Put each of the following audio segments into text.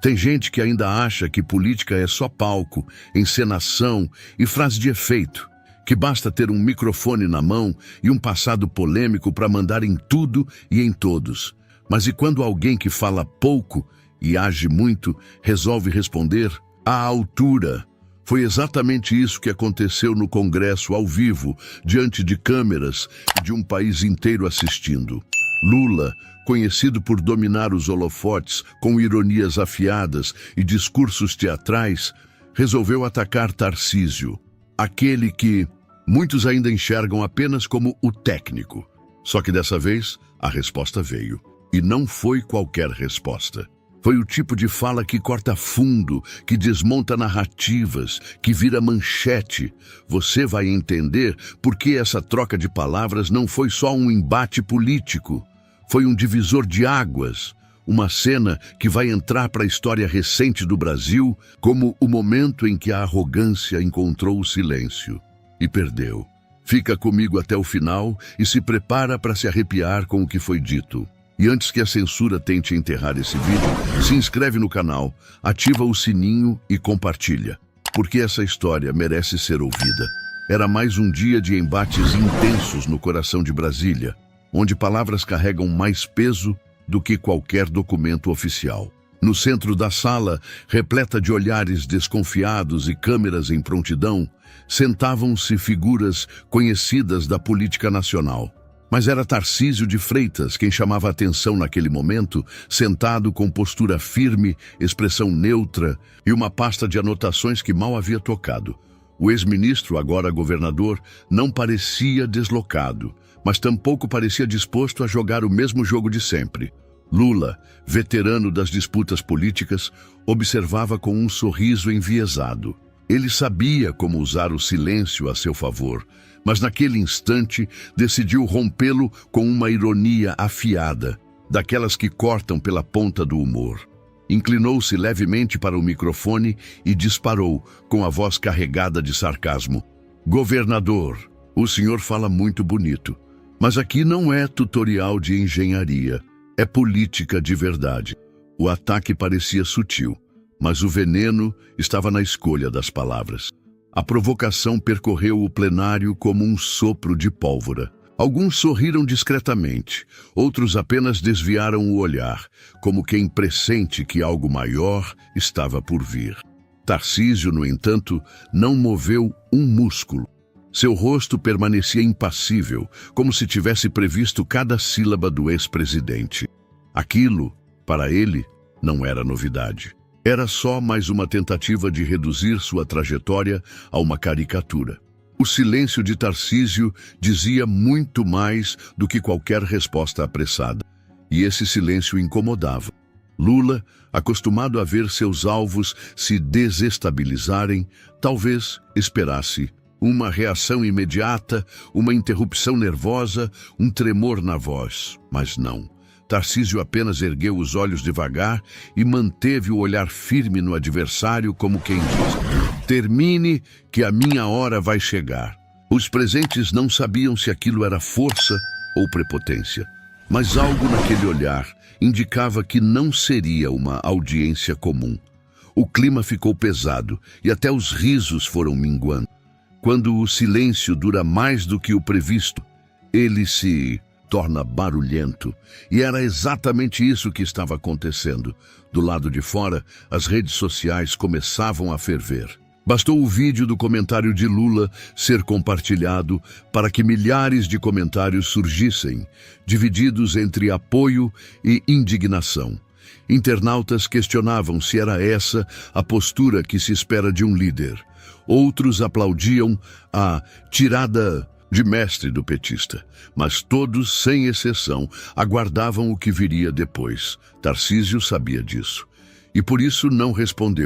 Tem gente que ainda acha que política é só palco, encenação e frase de efeito, que basta ter um microfone na mão e um passado polêmico para mandar em tudo e em todos. Mas e quando alguém que fala pouco e age muito resolve responder à altura? Foi exatamente isso que aconteceu no Congresso ao vivo, diante de câmeras e de um país inteiro assistindo. Lula, conhecido por dominar os holofotes com ironias afiadas e discursos teatrais, resolveu atacar Tarcísio, aquele que muitos ainda enxergam apenas como o técnico. Só que dessa vez, a resposta veio. E não foi qualquer resposta. Foi o tipo de fala que corta fundo, que desmonta narrativas, que vira manchete. Você vai entender por que essa troca de palavras não foi só um embate político. Foi um divisor de águas, uma cena que vai entrar para a história recente do Brasil como o momento em que a arrogância encontrou o silêncio e perdeu. Fica comigo até o final e se prepara para se arrepiar com o que foi dito. E antes que a censura tente enterrar esse vídeo, se inscreve no canal, ativa o sininho e compartilha, porque essa história merece ser ouvida. Era mais um dia de embates intensos no coração de Brasília, onde palavras carregam mais peso do que qualquer documento oficial. No centro da sala, repleta de olhares desconfiados e câmeras em prontidão, sentavam-se figuras conhecidas da política nacional. Mas era Tarcísio de Freitas quem chamava a atenção naquele momento, sentado com postura firme, expressão neutra e uma pasta de anotações que mal havia tocado. O ex-ministro, agora governador, não parecia deslocado, mas tampouco parecia disposto a jogar o mesmo jogo de sempre. Lula, veterano das disputas políticas, observava com um sorriso enviesado. Ele sabia como usar o silêncio a seu favor, mas naquele instante decidiu rompê-lo com uma ironia afiada, daquelas que cortam pela ponta do humor. Inclinou-se levemente para o microfone e disparou, com a voz carregada de sarcasmo. "Governador, o senhor fala muito bonito, mas aqui não é tutorial de engenharia, é política de verdade." O ataque parecia sutil, mas o veneno estava na escolha das palavras. A provocação percorreu o plenário como um sopro de pólvora. Alguns sorriram discretamente, outros apenas desviaram o olhar, como quem pressente que algo maior estava por vir. Tarcísio, no entanto, não moveu um músculo. Seu rosto permanecia impassível, como se tivesse previsto cada sílaba do ex-presidente. Aquilo, para ele, não era novidade. Era só mais uma tentativa de reduzir sua trajetória a uma caricatura. O silêncio de Tarcísio dizia muito mais do que qualquer resposta apressada. E esse silêncio incomodava. Lula, acostumado a ver seus alvos se desestabilizarem, talvez esperasse uma reação imediata, uma interrupção nervosa, um tremor na voz. Mas não. Tarcísio apenas ergueu os olhos devagar e manteve o olhar firme no adversário, como quem diz: "Termine, que a minha hora vai chegar." Os presentes não sabiam se aquilo era força ou prepotência, mas algo naquele olhar indicava que não seria uma audiência comum. O clima ficou pesado e até os risos foram minguando. Quando o silêncio dura mais do que o previsto, ele se torna barulhento. E era exatamente isso que estava acontecendo. Do lado de fora, as redes sociais começavam a ferver. Bastou o vídeo do comentário de Lula ser compartilhado para que milhares de comentários surgissem, divididos entre apoio e indignação. Internautas questionavam se era essa a postura que se espera de um líder. Outros aplaudiam a tirada de mestre do petista, mas todos, sem exceção, aguardavam o que viria depois. Tarcísio sabia disso, e por isso não respondeu.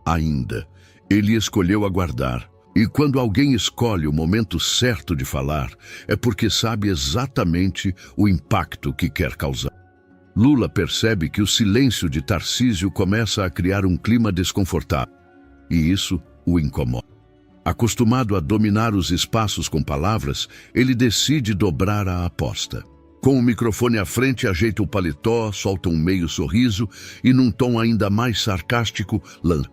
Ainda, ele escolheu aguardar. E quando alguém escolhe o momento certo de falar, é porque sabe exatamente o impacto que quer causar. Lula percebe que o silêncio de Tarcísio começa a criar um clima desconfortável, e isso o incomoda. Acostumado a dominar os espaços com palavras, ele decide dobrar a aposta. Com o microfone à frente, ajeita o paletó, solta um meio sorriso e, num tom ainda mais sarcástico, lança: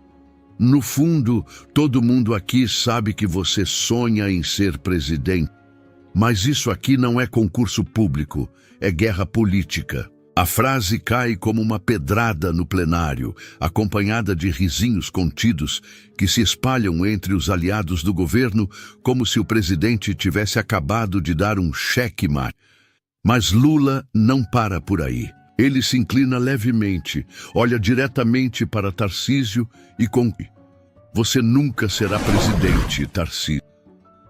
no fundo, todo mundo aqui sabe que você sonha em ser presidente. Mas isso aqui não é concurso público, é guerra política. A frase cai como uma pedrada no plenário, acompanhada de risinhos contidos que se espalham entre os aliados do governo como se o presidente tivesse acabado de dar um cheque-mate. Mas Lula não para por aí. Ele se inclina levemente, olha diretamente para Tarcísio e conclui: você nunca será presidente, Tarcísio.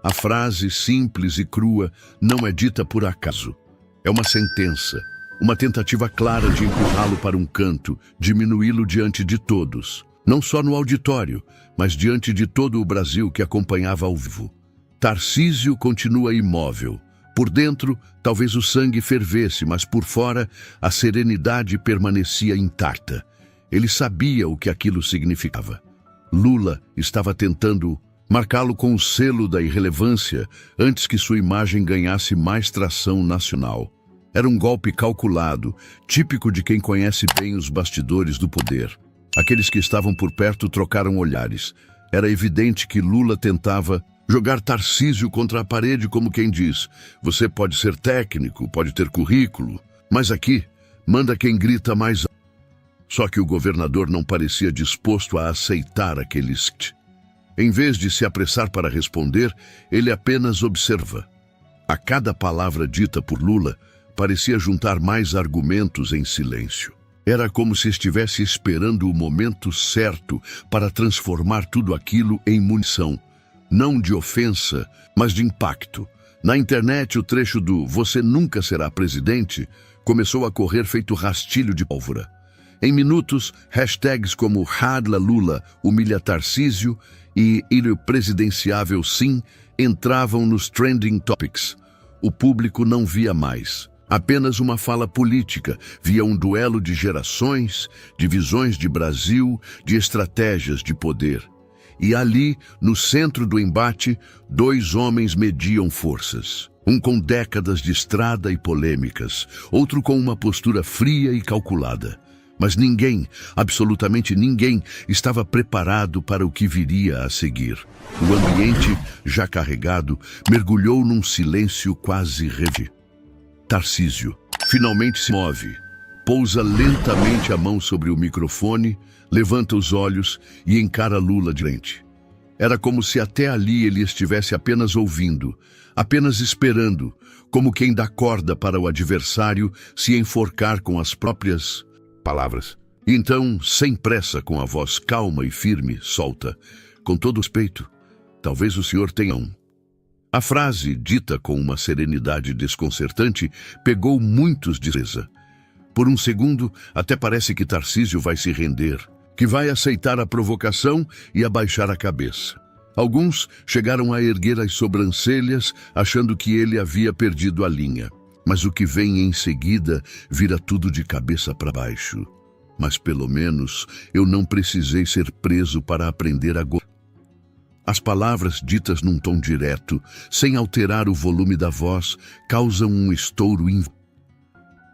A frase simples e crua não é dita por acaso. É uma sentença, uma tentativa clara de empurrá-lo para um canto, diminuí-lo diante de todos. Não só no auditório, mas diante de todo o Brasil que acompanhava ao vivo. Tarcísio continua imóvel. Por dentro, talvez o sangue fervesse, mas por fora, a serenidade permanecia intacta. Ele sabia o que aquilo significava. Lula estava tentando marcá-lo com o selo da irrelevância antes que sua imagem ganhasse mais tração nacional. Era um golpe calculado, típico de quem conhece bem os bastidores do poder. Aqueles que estavam por perto trocaram olhares. Era evidente que Lula tentava jogar Tarcísio contra a parede, como quem diz: você pode ser técnico, pode ter currículo, mas aqui manda quem grita mais alto. Só que o governador não parecia disposto a aceitar aquele script. Em vez de se apressar para responder, ele apenas observa. A cada palavra dita por Lula, parecia juntar mais argumentos em silêncio. Era como se estivesse esperando o momento certo para transformar tudo aquilo em munição. Não de ofensa, mas de impacto. Na internet, o trecho do "você nunca será presidente" começou a correr feito rastilho de pólvora. Em minutos, hashtags como "Hadla Lula", "humilha Tarcísio" e "Il presidenciável sim" entravam nos trending topics. O público não via mais apenas uma fala política, via um duelo de gerações, de visões de Brasil, de estratégias de poder. E ali, no centro do embate, dois homens mediam forças. Um com décadas de estrada e polêmicas, outro com uma postura fria e calculada. Mas ninguém, absolutamente ninguém, estava preparado para o que viria a seguir. O ambiente, já carregado, mergulhou num silêncio quase revi. Tarcísio finalmente se move. Pousa lentamente a mão sobre o microfone, levanta os olhos e encara Lula de frente. Era como se até ali ele estivesse apenas ouvindo, apenas esperando, como quem dá corda para o adversário se enforcar com as próprias palavras. Então, sem pressa, com a voz calma e firme, solta: com todo respeito, talvez o senhor tenha um. A frase, dita com uma serenidade desconcertante, pegou muitos de surpresa. Por um segundo, até parece que Tarcísio vai se render, que vai aceitar a provocação e abaixar a cabeça. Alguns chegaram a erguer as sobrancelhas, achando que ele havia perdido a linha. Mas o que vem em seguida vira tudo de cabeça para baixo. Mas pelo menos eu não precisei ser preso para aprender agora. As palavras ditas num tom direto, sem alterar o volume da voz, causam um estouro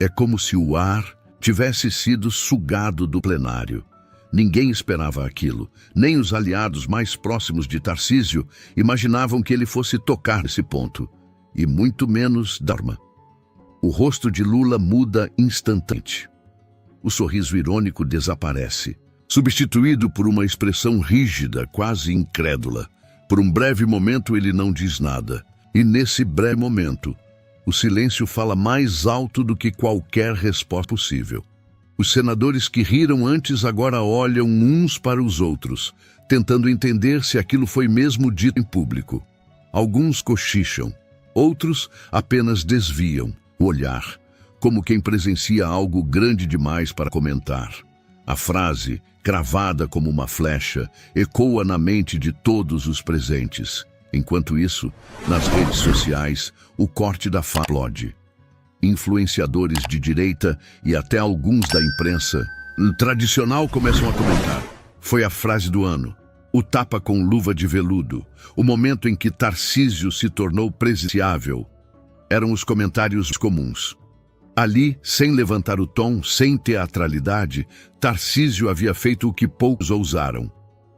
É como se o ar tivesse sido sugado do plenário. Ninguém esperava aquilo, nem os aliados mais próximos de Tarcísio imaginavam que ele fosse tocar nesse ponto, e muito menos Dharma. O rosto de Lula muda instantaneamente. O sorriso irônico desaparece, substituído por uma expressão rígida, quase incrédula. Por um breve momento ele não diz nada, e nesse breve momento, o silêncio fala mais alto do que qualquer resposta possível. Os senadores que riram antes agora olham uns para os outros, tentando entender se aquilo foi mesmo dito em público. Alguns cochicham, outros apenas desviam o olhar, como quem presencia algo grande demais para comentar. A frase, cravada como uma flecha, ecoa na mente de todos os presentes. Enquanto isso, nas redes sociais, o corte da fala explode. Influenciadores de direita e até alguns da imprensa tradicional começam a comentar: foi a frase do ano, o tapa com luva de veludo, o momento em que Tarcísio se tornou presidenciável. Eram os comentários comuns. Ali, sem levantar o tom, sem teatralidade, Tarcísio havia feito o que poucos ousaram.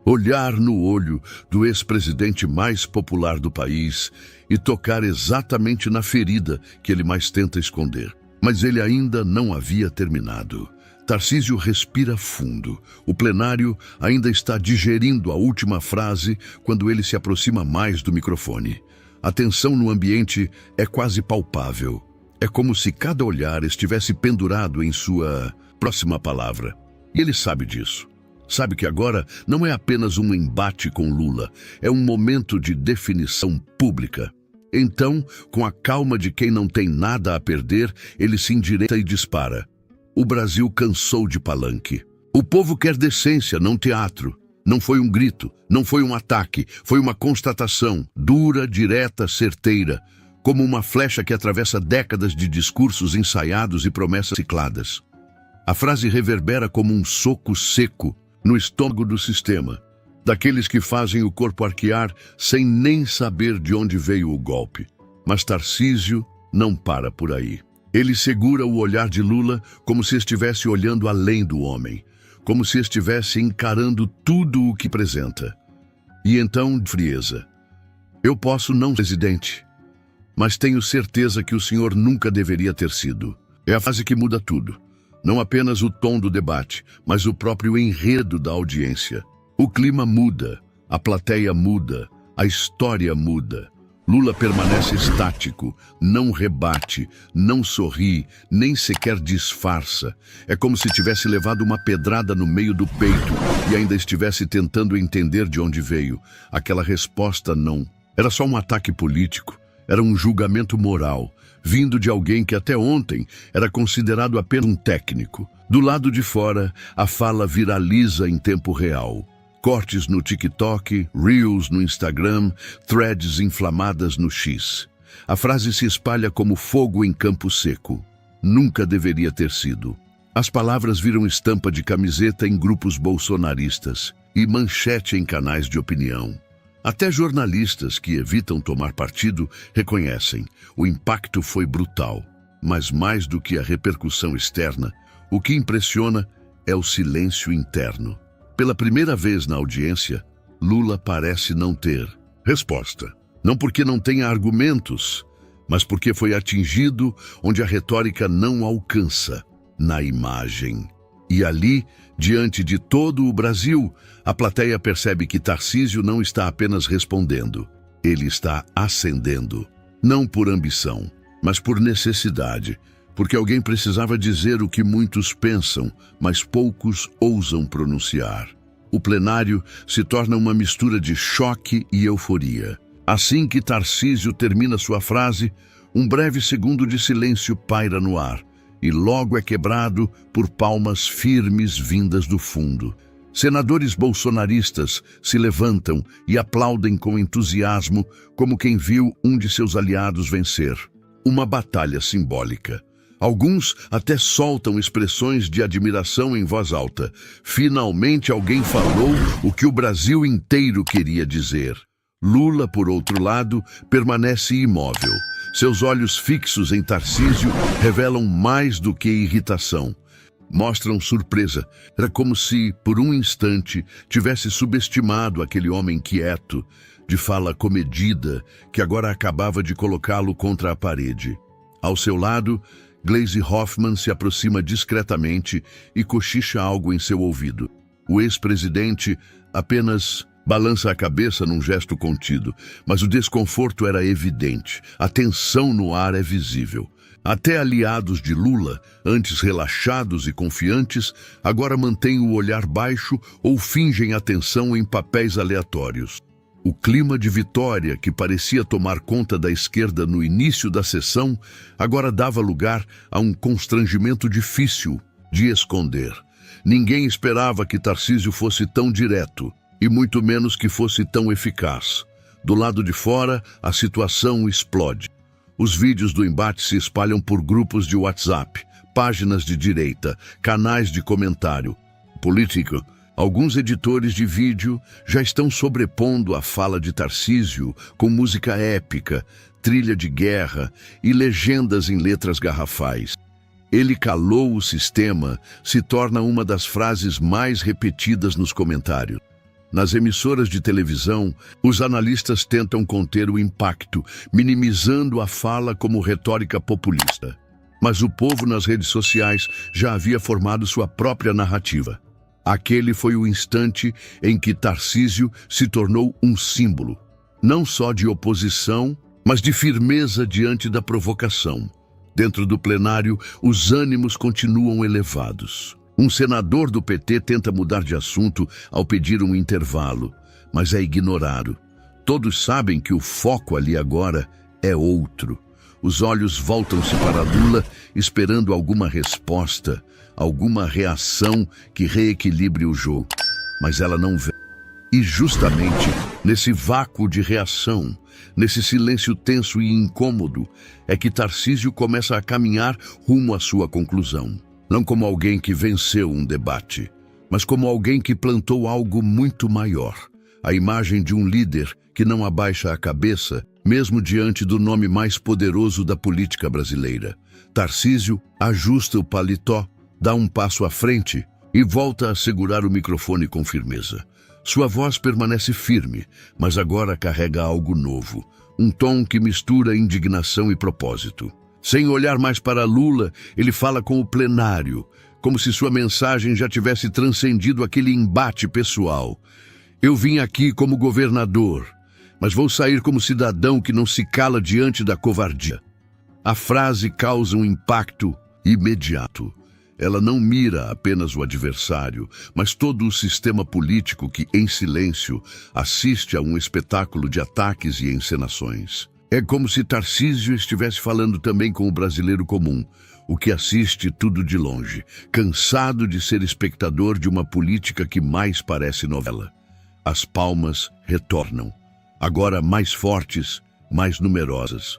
Olhar no olho do ex-presidente mais popular do país e tocar exatamente na ferida que ele mais tenta esconder. Mas ele ainda não havia terminado. Tarcísio respira fundo. O plenário ainda está digerindo a última frase quando ele se aproxima mais do microfone. A tensão no ambiente é quase palpável. É como se cada olhar estivesse pendurado em sua próxima palavra. E ele sabe disso. Sabe que agora não é apenas um embate com Lula, é um momento de definição pública. Então, com a calma de quem não tem nada a perder, ele se endireita e dispara. O Brasil cansou de palanque. O povo quer decência, não teatro. Não foi um grito, não foi um ataque, foi uma constatação, dura, direta, certeira, como uma flecha que atravessa décadas de discursos ensaiados e promessas cicladas. A frase reverbera como um soco seco no estômago do sistema, daqueles que fazem o corpo arquear sem nem saber de onde veio o golpe. Mas Tarcísio não para por aí. Ele segura o olhar de Lula como se estivesse olhando além do homem, como se estivesse encarando tudo o que apresenta. E então, frieza. Eu posso não ser presidente, mas tenho certeza que o senhor nunca deveria ter sido. É a frase que muda tudo. Não apenas o tom do debate, mas o próprio enredo da audiência. O clima muda, a plateia muda, a história muda. Lula permanece estático, não rebate, não sorri, nem sequer disfarça. É como se tivesse levado uma pedrada no meio do peito e ainda estivesse tentando entender de onde veio. Aquela resposta não. Era só um ataque político, era um julgamento moral, vindo de alguém que até ontem era considerado apenas um técnico. Do lado de fora, a fala viraliza em tempo real. Cortes no TikTok, Reels no Instagram, threads inflamadas no X. A frase se espalha como fogo em campo seco. Nunca deveria ter sido. As palavras viram estampa de camiseta em grupos bolsonaristas e manchete em canais de opinião. Até jornalistas que evitam tomar partido reconhecem. O impacto foi brutal. Mas mais do que a repercussão externa, o que impressiona é o silêncio interno. Pela primeira vez na audiência, Lula parece não ter resposta. Não porque não tenha argumentos, mas porque foi atingido onde a retórica não alcança, na imagem. E ali, diante de todo o Brasil, a plateia percebe que Tarcísio não está apenas respondendo, ele está ascendendo. Não por ambição, mas por necessidade, porque alguém precisava dizer o que muitos pensam, mas poucos ousam pronunciar. O plenário se torna uma mistura de choque e euforia. Assim que Tarcísio termina sua frase, um breve segundo de silêncio paira no ar, e logo é quebrado por palmas firmes vindas do fundo. Senadores bolsonaristas se levantam e aplaudem com entusiasmo, como quem viu um de seus aliados vencer. Uma batalha simbólica. Alguns até soltam expressões de admiração em voz alta. Finalmente alguém falou o que o Brasil inteiro queria dizer. Lula, por outro lado, permanece imóvel. Seus olhos fixos em Tarcísio revelam mais do que irritação. Mostram surpresa. Era como se, por um instante, tivesse subestimado aquele homem quieto, de fala comedida, que agora acabava de colocá-lo contra a parede. Ao seu lado, Gleisi Hoffmann se aproxima discretamente e cochicha algo em seu ouvido. O ex-presidente apenas balança a cabeça num gesto contido, mas o desconforto era evidente, a tensão no ar é visível. Até aliados de Lula, antes relaxados e confiantes, agora mantêm o olhar baixo ou fingem atenção em papéis aleatórios. O clima de vitória que parecia tomar conta da esquerda no início da sessão, agora dava lugar a um constrangimento difícil de esconder. Ninguém esperava que Tarcísio fosse tão direto, e muito menos que fosse tão eficaz. Do lado de fora, a situação explode. Os vídeos do embate se espalham por grupos de WhatsApp, páginas de direita, canais de comentário. Político. Alguns editores de vídeo já estão sobrepondo a fala de Tarcísio com música épica, trilha de guerra e legendas em letras garrafais. "Ele calou o sistema" se torna uma das frases mais repetidas nos comentários. Nas emissoras de televisão, os analistas tentam conter o impacto, minimizando a fala como retórica populista. Mas o povo nas redes sociais já havia formado sua própria narrativa. Aquele foi o instante em que Tarcísio se tornou um símbolo, não só de oposição, mas de firmeza diante da provocação. Dentro do plenário, os ânimos continuam elevados. Um senador do PT tenta mudar de assunto ao pedir um intervalo, mas é ignorado. Todos sabem que o foco ali agora é outro. Os olhos voltam-se para Lula, esperando alguma resposta, alguma reação que reequilibre o jogo. Mas ela não vem. E justamente nesse vácuo de reação, nesse silêncio tenso e incômodo, é que Tarcísio começa a caminhar rumo à sua conclusão. Não como alguém que venceu um debate, mas como alguém que plantou algo muito maior. A imagem de um líder que não abaixa a cabeça, mesmo diante do nome mais poderoso da política brasileira. Tarcísio ajusta o paletó, dá um passo à frente e volta a segurar o microfone com firmeza. Sua voz permanece firme, mas agora carrega algo novo, um tom que mistura indignação e propósito. Sem olhar mais para Lula, ele fala com o plenário, como se sua mensagem já tivesse transcendido aquele embate pessoal. "Eu vim aqui como governador, mas vou sair como cidadão que não se cala diante da covardia." A frase causa um impacto imediato. Ela não mira apenas o adversário, mas todo o sistema político que, em silêncio, assiste a um espetáculo de ataques e encenações. É como se Tarcísio estivesse falando também com o brasileiro comum, o que assiste tudo de longe, cansado de ser espectador de uma política que mais parece novela. As palmas retornam, agora mais fortes, mais numerosas.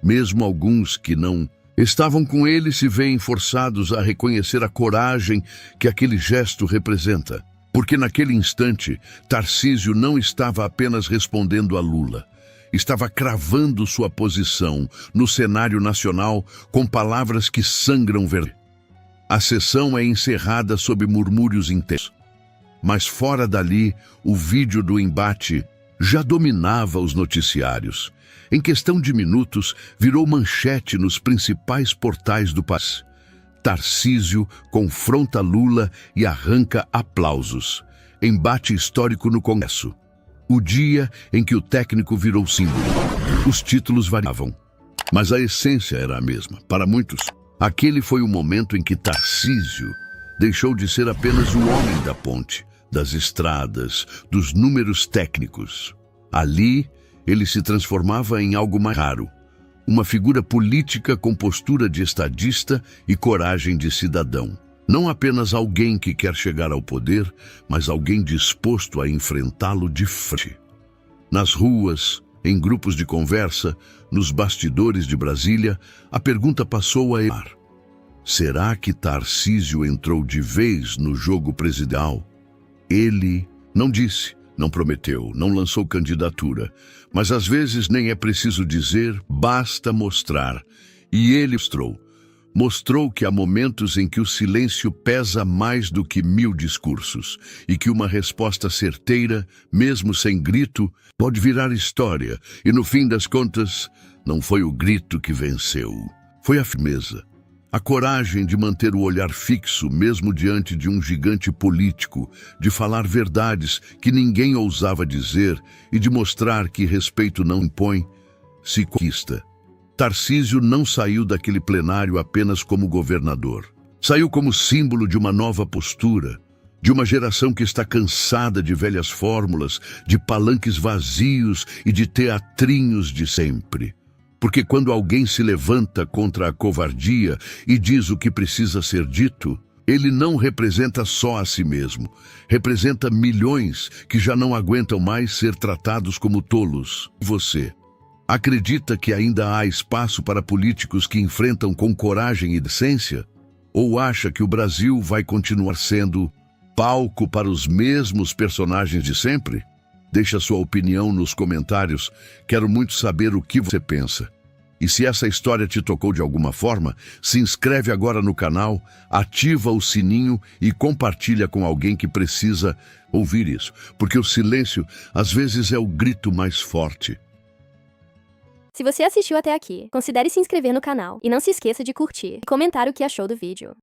Mesmo alguns que não estavam com ele se veem forçados a reconhecer a coragem que aquele gesto representa. Porque naquele instante, Tarcísio não estava apenas respondendo a Lula. Estava cravando sua posição no cenário nacional com palavras que sangram verdade. A sessão é encerrada sob murmúrios intensos. Mas fora dali, o vídeo do embate já dominava os noticiários. Em questão de minutos, virou manchete nos principais portais do país. Tarcísio confronta Lula e arranca aplausos. Embate histórico no Congresso. O dia em que o técnico virou símbolo. Os títulos variavam, mas a essência era a mesma. Para muitos, aquele foi o momento em que Tarcísio deixou de ser apenas o homem da ponte, das estradas, dos números técnicos. Ali, ele se transformava em algo mais raro. Uma figura política com postura de estadista e coragem de cidadão. Não apenas alguém que quer chegar ao poder, mas alguém disposto a enfrentá-lo de frente. Nas ruas, em grupos de conversa, nos bastidores de Brasília, a pergunta passou a ecoar. Será que Tarcísio entrou de vez no jogo presidencial? Ele não disse, não prometeu, não lançou candidatura, mas às vezes nem é preciso dizer, basta mostrar. E ele mostrou que há momentos em que o silêncio pesa mais do que 1000 discursos e que uma resposta certeira, mesmo sem grito, pode virar história. E no fim das contas, não foi o grito que venceu. Foi a firmeza, a coragem de manter o olhar fixo mesmo diante de um gigante político, de falar verdades que ninguém ousava dizer e de mostrar que respeito não impõe, se conquista. Tarcísio não saiu daquele plenário apenas como governador. Saiu como símbolo de uma nova postura, de uma geração que está cansada de velhas fórmulas, de palanques vazios e de teatrinhos de sempre. Porque quando alguém se levanta contra a covardia e diz o que precisa ser dito, ele não representa só a si mesmo, representa milhões que já não aguentam mais ser tratados como tolos. Você acredita que ainda há espaço para políticos que enfrentam com coragem e decência? Ou acha que o Brasil vai continuar sendo palco para os mesmos personagens de sempre? Deixa sua opinião nos comentários. Quero muito saber o que você pensa. E se essa história te tocou de alguma forma, se inscreve agora no canal, ativa o sininho e compartilha com alguém que precisa ouvir isso, porque o silêncio às vezes é o grito mais forte. Se você assistiu até aqui, considere se inscrever no canal e não se esqueça de curtir e comentar o que achou do vídeo.